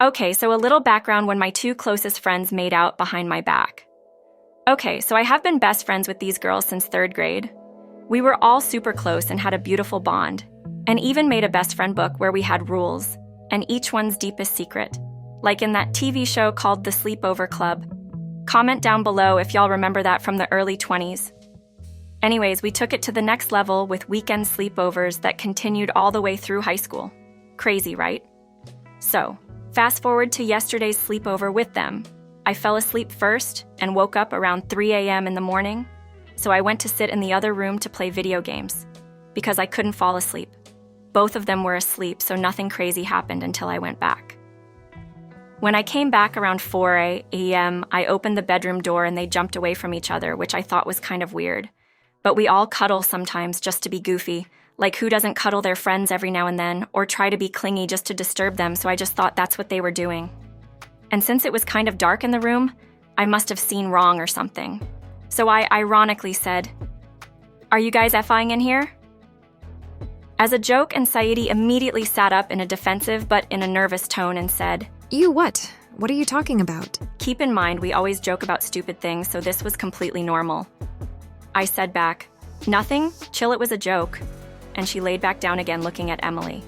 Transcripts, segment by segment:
Okay, so a little background when my two closest friends made out behind my back. Okay, so I have been best friends with these girls since third grade. We were all super close and had a beautiful bond, and even made a best friend book where we had rules, and each one's deepest secret, like in that TV show called The Sleepover Club. Comment down below if y'all remember that from the early 20s. Anyways, we took it to the next level with weekend sleepovers that continued all the way through high school. Crazy, right? So, fast forward to yesterday's sleepover with them. I fell asleep first and woke up around 3 a.m. in the morning, so I went to sit in the other room to play video games because I couldn't fall asleep. Both of them were asleep, so nothing crazy happened until I went back. When I came back around 4 a.m., I opened the bedroom door and they jumped away from each other, which I thought was kind of weird. But we all cuddle sometimes just to be goofy. Like, who doesn't cuddle their friends every now and then, or try to be clingy just to disturb them, so I just thought that's what they were doing. And since it was kind of dark in the room, I must have seen wrong or something. So I ironically said, "Are you guys F-ing in here?" As a joke, and Saidi immediately sat up in a defensive but in a nervous tone and said, "You what? What are you talking about?" Keep in mind, we always joke about stupid things, so this was completely normal. I said back, "Nothing, chill, it was a joke." And she laid back down again looking at Emily.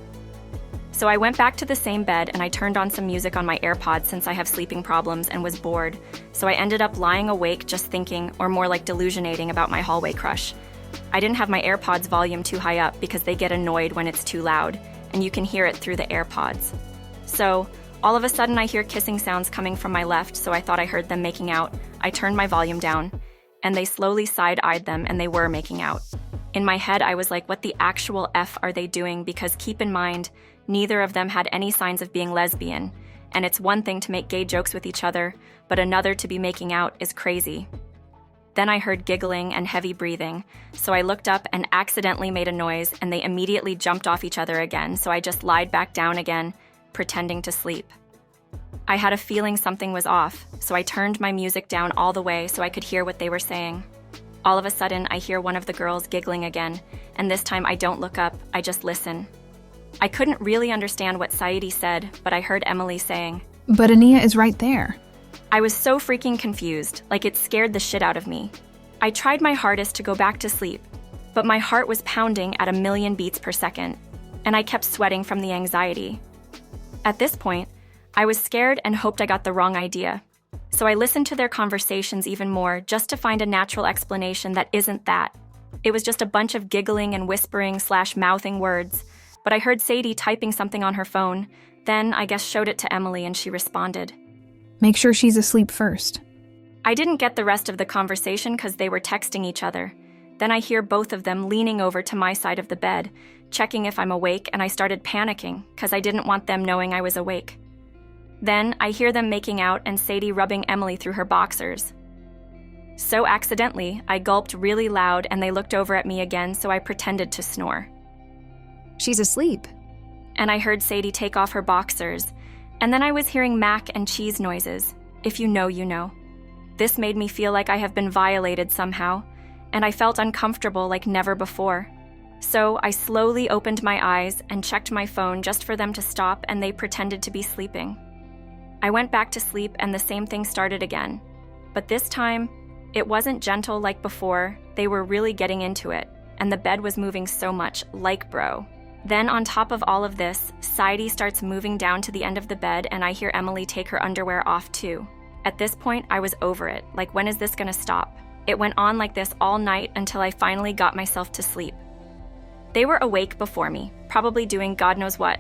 So I went back to the same bed and I turned on some music on my AirPods since I have sleeping problems and was bored, so I ended up lying awake just thinking, or more like delusionating, about my hallway crush. I didn't have my AirPods volume too high up because they get annoyed when it's too loud, and you can hear it through the AirPods. So, all of a sudden I hear kissing sounds coming from my left, so I thought I heard them making out. I turned my volume down, and they slowly side-eyed them and they were making out. In my head, I was like, what the actual F are they doing? Because keep in mind, neither of them had any signs of being lesbian, and it's one thing to make gay jokes with each other, but another to be making out is crazy. Then I heard giggling and heavy breathing, so I looked up and accidentally made a noise, and they immediately jumped off each other again, so I just lied back down again, pretending to sleep. I had a feeling something was off, so I turned my music down all the way so I could hear what they were saying. All of a sudden, I hear one of the girls giggling again, and this time I don't look up, I just listen. I couldn't really understand what Saidi said, but I heard Emily saying, "But Ania is right there." I was so freaking confused, like it scared the shit out of me. I tried my hardest to go back to sleep, but my heart was pounding at 1,000,000 beats per second, and I kept sweating from the anxiety. At this point, I was scared and hoped I got the wrong idea. So I listened to their conversations even more just to find a natural explanation that isn't that. It was just a bunch of giggling and whispering/mouthing words, but I heard Sadie typing something on her phone, then I guess showed it to Emily and she responded. "Make sure she's asleep first." I didn't get the rest of the conversation because they were texting each other. Then I hear both of them leaning over to my side of the bed, checking if I'm awake, and I started panicking because I didn't want them knowing I was awake. Then I hear them making out and Sadie rubbing Emily through her boxers. So accidentally, I gulped really loud and they looked over at me again, so I pretended to snore. "She's asleep." And I heard Sadie take off her boxers, and then I was hearing mac and cheese noises. If you know, you know. This made me feel like I have been violated somehow, and I felt uncomfortable like never before. So I slowly opened my eyes and checked my phone just for them to stop, and they pretended to be sleeping. I went back to sleep and the same thing started again. But this time, it wasn't gentle like before, they were really getting into it, and the bed was moving so much, like bro. Then on top of all of this, Saidi starts moving down to the end of the bed and I hear Emily take her underwear off too. At this point, I was over it, like when is this gonna stop? It went on like this all night until I finally got myself to sleep. They were awake before me, probably doing God knows what.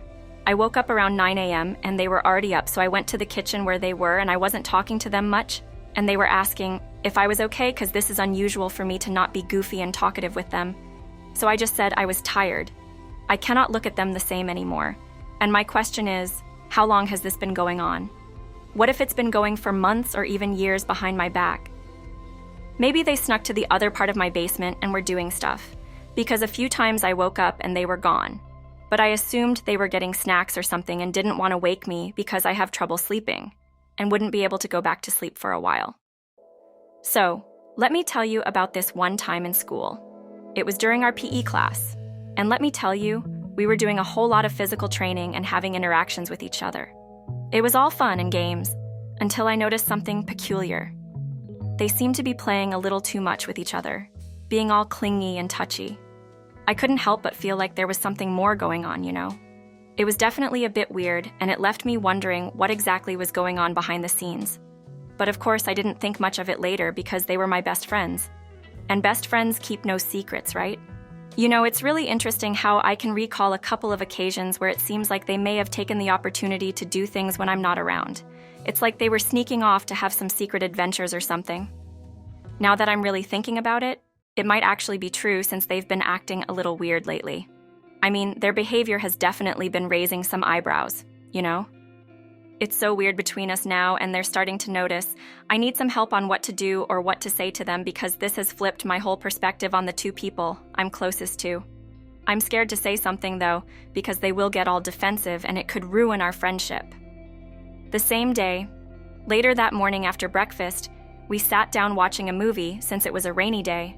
I woke up around 9 a.m. and they were already up, so I went to the kitchen where they were and I wasn't talking to them much, and they were asking if I was okay because this is unusual for me to not be goofy and talkative with them. So I just said I was tired. I cannot look at them the same anymore. And my question is, how long has this been going on? What if it's been going for months or even years behind my back? Maybe they snuck to the other part of my basement and were doing stuff, because a few times I woke up and they were gone. But I assumed they were getting snacks or something and didn't want to wake me because I have trouble sleeping and wouldn't be able to go back to sleep for a while. So, let me tell you about this one time in school. It was during our PE class, and let me tell you, we were doing a whole lot of physical training and having interactions with each other. It was all fun and games, until I noticed something peculiar. They seemed to be playing a little too much with each other, being all clingy and touchy. I couldn't help but feel like there was something more going on, you know? It was definitely a bit weird, and it left me wondering what exactly was going on behind the scenes. But of course, I didn't think much of it later because they were my best friends. And best friends keep no secrets, right? You know, it's really interesting how I can recall a couple of occasions where it seems like they may have taken the opportunity to do things when I'm not around. It's like they were sneaking off to have some secret adventures or something. Now that I'm really thinking about it, it might actually be true since they've been acting a little weird lately. I mean, their behavior has definitely been raising some eyebrows, you know? It's so weird between us now, and they're starting to notice. I need some help on what to do or what to say to them because this has flipped my whole perspective on the two people I'm closest to. I'm scared to say something, though, because they will get all defensive and it could ruin our friendship. The same day, later that morning after breakfast, we sat down watching a movie since it was a rainy day,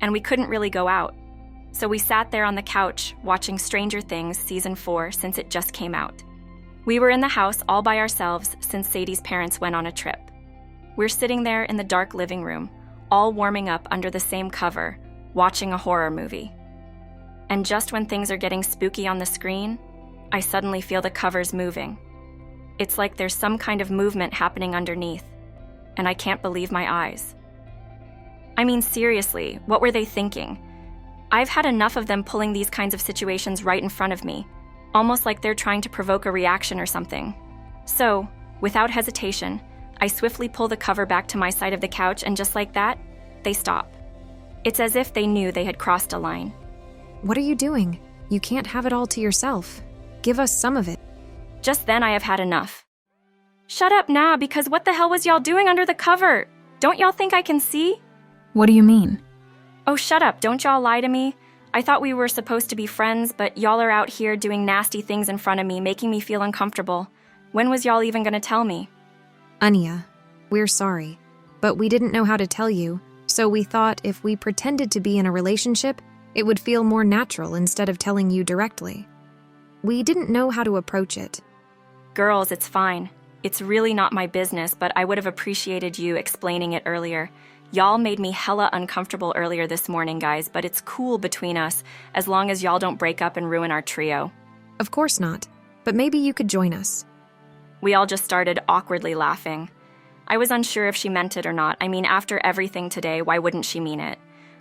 and we couldn't really go out. So we sat there on the couch watching Stranger Things Season 4 since it just came out. We were in the house all by ourselves since Sadie's parents went on a trip. We're sitting there in the dark living room, all warming up under the same cover, watching a horror movie. And just when things are getting spooky on the screen, I suddenly feel the covers moving. It's like there's some kind of movement happening underneath, and I can't believe my eyes. I mean, seriously, what were they thinking? I've had enough of them pulling these kinds of situations right in front of me, almost like they're trying to provoke a reaction or something. So, without hesitation, I swiftly pull the cover back to my side of the couch, and just like that, they stop. It's as if they knew they had crossed a line. What are you doing? You can't have it all to yourself. Give us some of it. Just then I have had enough. Shut up now, because what the hell was y'all doing under the cover? Don't y'all think I can see? What do you mean? Oh, shut up, don't y'all lie to me. I thought we were supposed to be friends, but y'all are out here doing nasty things in front of me, making me feel uncomfortable. When was y'all even gonna tell me? Anya, we're sorry, but we didn't know how to tell you, so we thought if we pretended to be in a relationship, it would feel more natural instead of telling you directly. We didn't know how to approach it. Girls, it's fine. It's really not my business, but I would have appreciated you explaining it earlier. Y'all made me hella uncomfortable earlier this morning, guys, but it's cool between us as long as y'all don't break up and ruin our trio. Of course not, but maybe you could join us. We all just started awkwardly laughing. I was unsure if she meant it or not. I mean, after everything today, why wouldn't she mean it?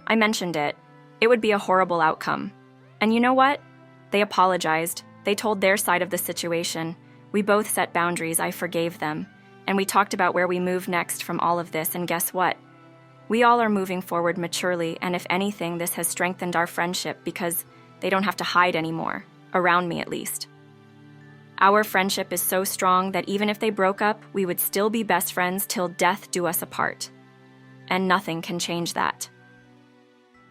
I mentioned it. It would be a horrible outcome. And you know what? They apologized. They told their side of the situation. We both set boundaries. I forgave them. And we talked about where we move next from all of this, and guess what? We all are moving forward maturely, and if anything, this has strengthened our friendship because they don't have to hide anymore, around me at least. Our friendship is so strong that even if they broke up, we would still be best friends till death do us apart. And nothing can change that.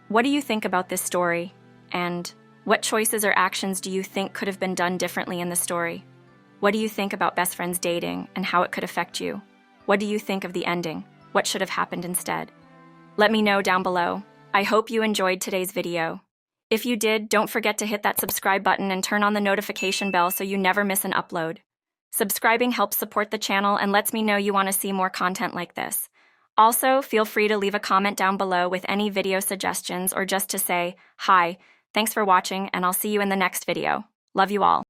What do you think about this story? And what choices or actions do you think could have been done differently in the story? What do you think about best friends dating and how it could affect you? What do you think of the ending? What should have happened instead? Let me know down below. I hope you enjoyed today's video. If you did, don't forget to hit that subscribe button and turn on the notification bell so you never miss an upload. Subscribing helps support the channel and lets me know you want to see more content like this. Also, feel free to leave a comment down below with any video suggestions or just to say, hi, thanks for watching, and I'll see you in the next video. Love you all.